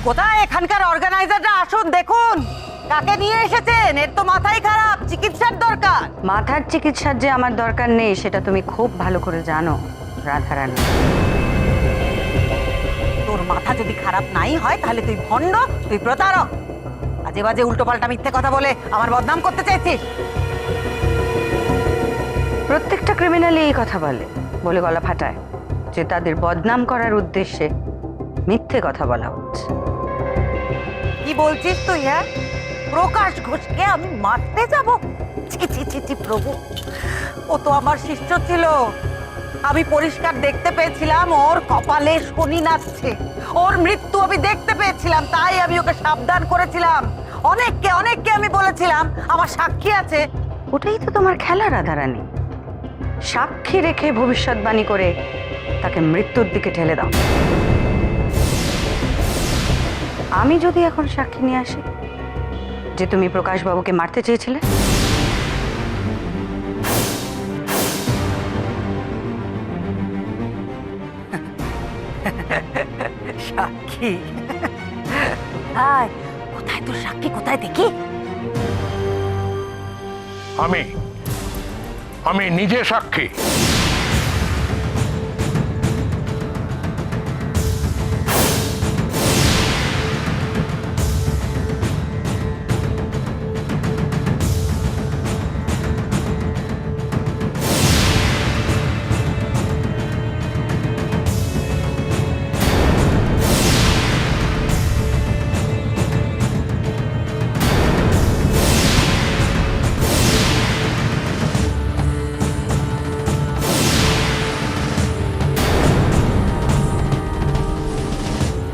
কোথায় এখানকার অর্গানাইজাররা? আসুন দেখুন কাকে নিয়ে এসেছেন। এর তো মাথাই খারাপ, চিকিৎসার দরকার। মাথার চিকিৎসার যে আমার দরকার নেই সেটা তুমি খুব ভালো করে জানো রাধারানী। তোর মাথা যদি খারাপ নাই হয় তাহলে তুই ভণ্ড, তুই প্রতারক। আজে বাজে উল্টো পাল্টা মিথ্যে কথা বলে আমার বদনাম করতে চাইছিস। প্রত্যেকটা ক্রিমিনালই এই কথা বলে, বলে গলা ফাটায় যে তাদের বদনাম করার উদ্দেশ্যে মিথ্যে কথা বলা হচ্ছে। কি বলছিস তুই? হ্যাঁ, প্রকাশ ঘোষকে আমি মারতে যাব? ছি ছি ছি ছি প্রভু, ও তো আমার শিষ্য ছিল। আমি পরিষ্কার দেখতে পেয়েছিলাম ওর কপালে শনি নাচছে, ওর মৃত্যু আমি দেখতে পেয়েছিলাম, তাই আমি ওকে সাবধান করেছিলাম। অনেককে অনেককে আমি বলেছিলাম, আমার সাক্ষী আছে। ওটাই তো তোমার খেলা রাধারানী, সাক্ষী রেখে ভবিষ্যৎবাণী করে তাকে মৃত্যুর দিকে ঠেলে দাও। আমি যদি এখন সাক্ষী নিয়ে আসি যে তুমি প্রকাশ বাবুকে মারতে চেয়েছিলে, সাক্ষী? কোথায় কোথায় তোর সাক্ষী? কোথায় দেখি? আমি নিজে সাক্ষী।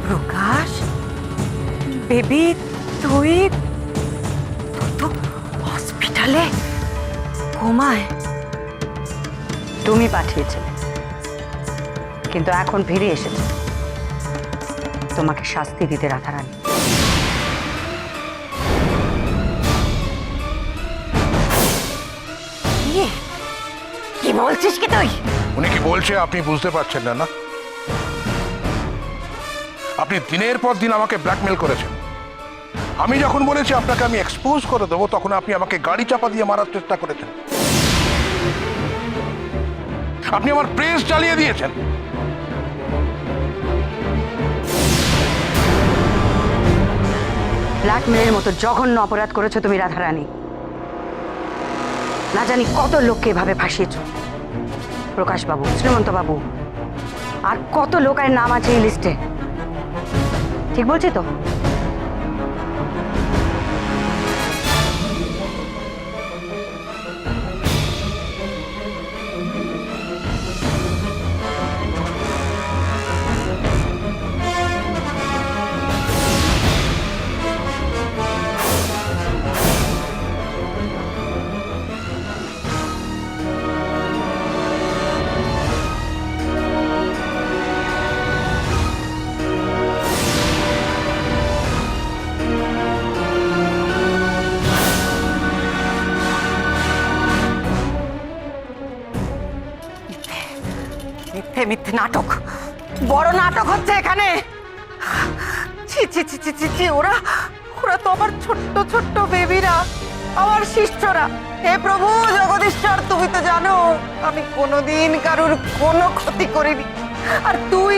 প্রকাশ বেবি, তুই তো হসপিটালে ঘুমায়। তুমি পাঠিয়েছিলে, কিন্তু এখন ফিরে এসেছে তোমাকে শাস্তি দিতে রাধারানী। কি বলছিস কি তুই? উনি কি বলছে আপনি বুঝতে পারছেন না? না, আপনি দিনের পর দিন আমাকে ব্ল্যাকমেল করেছেন। আমি যখন বলেছি আপনাকে আমি এক্সপোজ করে দেবো, তখন আপনি আমাকে গাড়ি চাপা দিয়ে মারার চেষ্টা করেছেন। আপনি আমার প্রেস চালিয়ে দিয়েছেন। ব্ল্যাকমেলের মতো জঘন্য অপরাধ করেছো তুমি রাধারানী। না জানি কত লোককে এভাবে ফাঁসিয়েছ। প্রকাশ বাবু, শ্রীমন্ত বাবু, আর কত লোকের নাম আছে এই লিস্টে। ঠিক বলছি তো? মিথ্যে মিথ্যে নাটক, বড় নাটক হচ্ছে এখানে। ছি ছি ছি ছি ছি ছি, ওরা ওরা তো আমার ছোট্ট ছোট্ট বেবিরা, আমার শিষ্যরা। হে প্রভু জগদীশ্বর, তুমি তো জানো আমি কোনোদিন কারুর কোনো ক্ষতি করিনি, আর তুই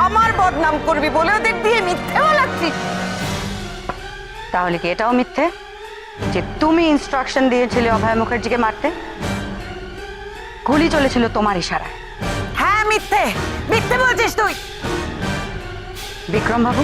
আমার বদনাম করবি বলে ওদের দিয়ে মিথ্যে বলাচ্ছিস। তাহলে কি এটাও মিথ্যে যে তুমি ইনস্ট্রাকশন দিয়েছিলে অভয় মুখার্জিকে মারতে? গুলি চলেছিল তোমার ইশারায়। হ্যাঁ মিথ্যে, মিথ্যে বলছিস তুই। বিক্রম বাবু,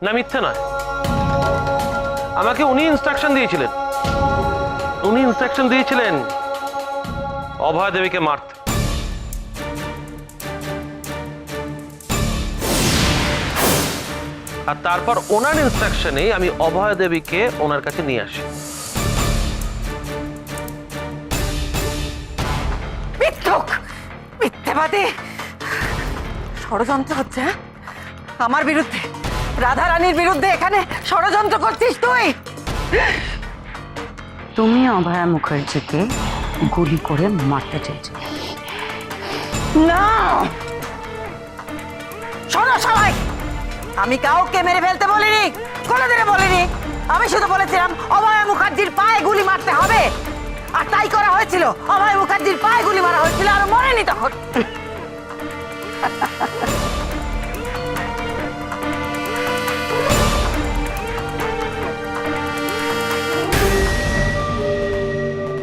না, মিথ্যে নয়। আমাকে উনি ইনস্ট্রাকশন দিয়েছিলেন অভয় দেবীকে মারতে। আর তারপর ওনার ইনস্ট্রাকশনে আমি অভয় দেবীকে ওনার কাছে নিয়ে আসি। মিথ্যক, মিথ্যে মিথ্যেবাদী ষড়যন্ত্র হচ্ছে, হ্যাঁ? আমার বিরুদ্ধে, রাধা রানীর বিরুদ্ধে এখানে ষড়যন্ত্র করছিস তুই? তুমি অভয়া মুখার্জিকে গুলি করে মারতে চেয়েছো। না, শোনো সবাই, আমি কাউকে মেরে ফেলতে বলিনি, কোনোদিনও বলিনি। আমি শুধু বলেছিলাম অভয়া মুখার্জির পায়ে গুলি মারতে হবে, আর তাই করা হয়েছিল। অভয়া মুখার্জির পায়ে গুলি মারা হয়েছিল, আর মরেনি তখন।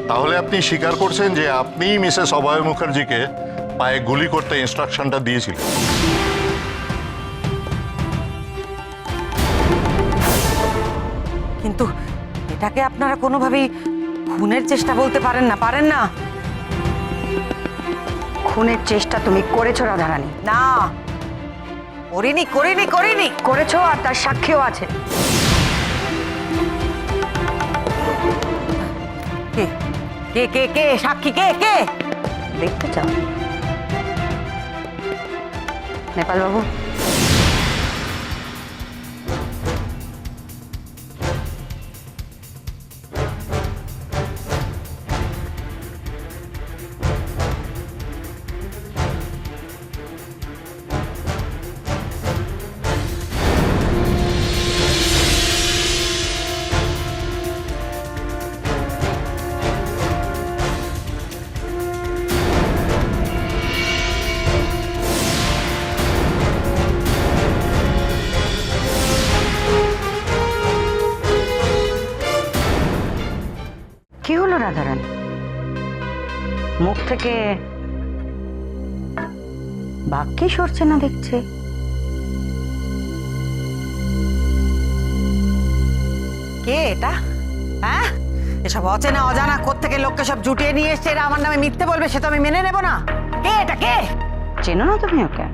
তাহলে আপনি স্বীকার করছেন যে আপনিই মিসেস অভয় মুখার্জিকে পায়ে গুলি করতে ইনস্ট্রাকশনটা দিয়েছিলেন? কিন্তু এটাকে আপনারা কোনোভাবেই খুনের চেষ্টা বলতে পারেন না, পারেন না? খুনের চেষ্টা তুমি করেছো রাধারানী। না, করিনি করিনি করিনি। করেছো, আর তার সাক্ষীও আছে। কে কে কে কে সাক্ষী? কে কে? দেখতে চাও নেপাল বাবু? কি হলো রাধারানী? মুখ থেকে বাক্যে সরছে না দেখছে। কে এটা? হ্যাঁ, এসব অচেনা অজানা কোত্থেকে লোককে সব জুটিয়ে নিয়ে এসছে, এরা আমার নামে মিথ্যে বলবে, সে তো আমি মেনে নেব না। কে এটা? কে? চেনো না তুমি ওকে?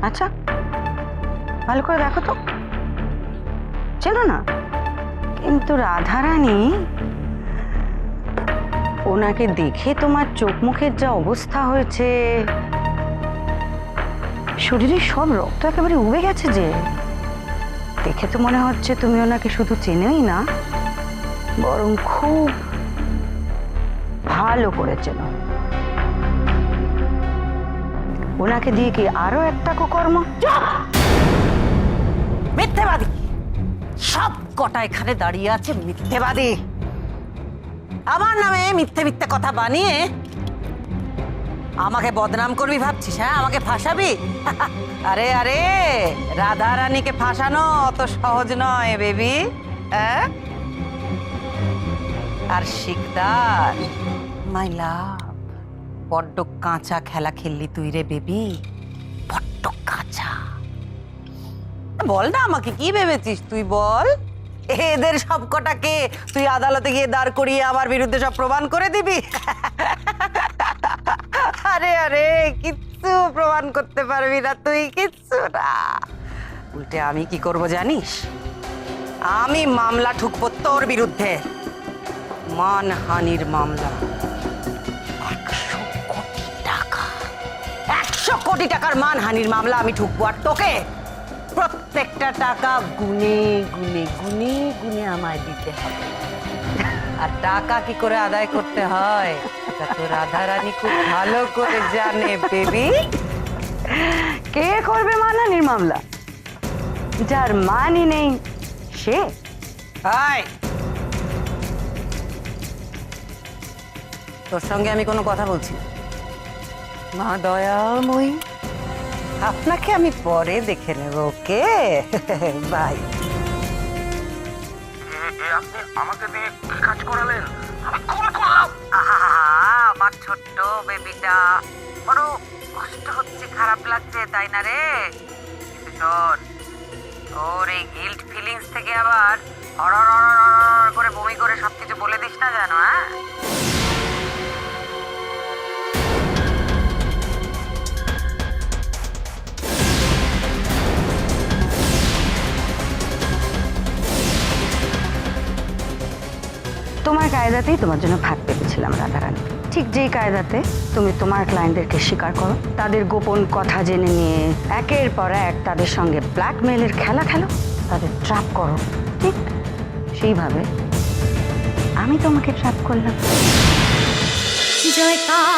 আচ্ছা, ভালো করে দেখো তো। চেনো না? কিন্তু রাধারানী, ওনাকে দেখে তোমার চোখ মুখের যা অবস্থা হয়েছে, শরীরের সব রক্ত একেবারে উবে গেছে যে। দেখে তো মনে হচ্ছে তুমি ওনাকে শুধু চেনোই না, বরং খুব ভালো করে চেনো। ওনাকে দিয়ে কি আরো একটা কুকর্ম? মিথ্যেবাদী সব কটা এখানে দাঁড়িয়ে আছে, মিথ্যেবাদী। আমার নামে মিথ্যে মিথ্যে কথা বানিয়ে আমাকে বদনাম করবি ভাবছিস? হ্যাঁ, আমাকে ফাঁসাবি? আরে আরে, রাধা রানীকে ফাঁসানো অত সহজ নয় বেবি। হ্যাঁ, আর শিকদার মাই লাভ, বড্ড কাঁচা খেলা খেললি তুই রে বেবি, বড্ড কাঁচা। বল না, আমাকে কি ভেবেছিস তুই? বল, এদের সব কটাকে তুই আদালতে গিয়ে দাঁড় করিয়ে আমার বিরুদ্ধে সব প্রমাণ করে দিবি? আরে আরে, কিচ্ছু প্রমাণ করতে পারবি না তুই, কিচ্ছু না। উল্টে আমি কি করব জানিস? আমি মামলা ঠুকবো তোর বিরুদ্ধে, মানহানির মামলা। 100 কোটি টাকা, 100 কোটি টাকার মানহানির মামলা আমি ঠুকবো, আর তোকে প্রত্যেকটা টাকা গুনে গুনে গুনে গুনে আমায় দিতে হবে। আর টাকা কি করে আদায় করতে হয় তা তো রাধা রানী খুব ভালো করে জানে বেবি। কে করবে মানহানির মামলা? যার মানই নেই সে। হাই, তোর সঙ্গে আমি কোনো কথা বলছি না। মা দয়াময়ী, আপনাকে আমি পরে দেখে নেব। ওকে, বাই। আপনি আমাকে দিয়ে কি কাজ করালেন? আমি খুন করলাম? আমার ছোট্ট বেবিটা বড় কষ্ট হচ্ছে, খারাপ লাগছে, তাই না রে? কিন্তু শোন, তোর এই গিল্ট ফিলিংস থেকে আবার হড় করে বমি করে সবকিছু বলে দিস না জানো? হ্যাঁ, তোমার কায়দাতেই তোমার জন্য ভাত পেতেছিলাম রাধারানী। ঠিক যেই কায়দাতে তুমি তোমার ক্লায়েন্টদেরকে স্বীকার করো, তাদের গোপন কথা জেনে নিয়ে একের পর এক তাদের সঙ্গে ব্ল্যাকমেলের খেলা খেলো, তাদের ট্র্যাপ করো, ঠিক সেইভাবে আমি তোমাকে ট্র্যাপ করলাম। জয়কার